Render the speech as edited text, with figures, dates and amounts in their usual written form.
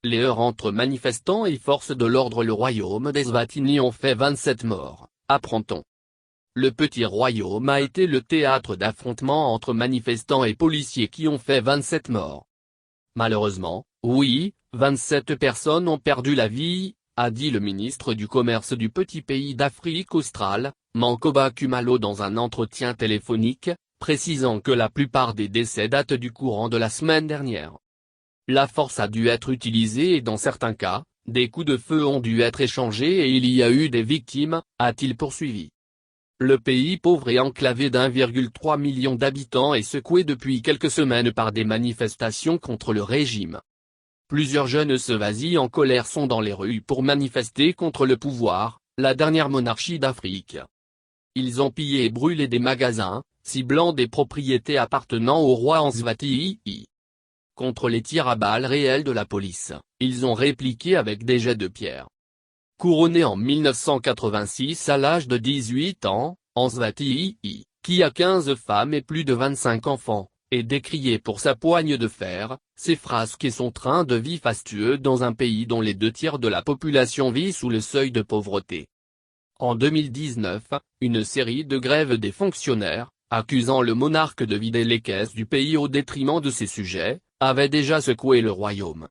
Les heurts entre manifestants et forces de l'ordre. Le royaume d'Eswatini ont fait 27 morts, apprend-on. Le petit royaume a été le théâtre d'affrontements entre manifestants et policiers qui ont fait 27 morts. Malheureusement, oui, 27 personnes ont perdu la vie, a dit le ministre du Commerce du petit pays d'Afrique australe, Mankoba Kumalo dans un entretien téléphonique, précisant que la plupart des décès datent du courant de la semaine dernière. La force a dû être utilisée et dans certains cas, des coups de feu ont dû être échangés et il y a eu des victimes, a-t-il poursuivi. Le pays pauvre et enclavé d'1,3 million d'habitants est secoué depuis quelques semaines par des manifestations contre le régime. Plusieurs jeunes Swazis en colère sont dans les rues pour manifester contre le pouvoir, la dernière monarchie d'Afrique. Ils ont pillé et brûlé des magasins, ciblant des propriétés appartenant au roi en Swatini. Contre les tirs à balles réelles de la police, ils ont répliqué avec des jets de pierre. Couronné en 1986 à l'âge de 18 ans, Swatini, qui a 15 femmes et plus de 25 enfants, est décrié pour sa poigne de fer, ses frasques et son train de vie fastueux dans un pays dont les 2 tiers de la population vit sous le seuil de pauvreté. En 2019, une série de grèves des fonctionnaires, accusant le monarque de vider les caisses du pays au détriment de ses sujets, avait déjà secoué le royaume.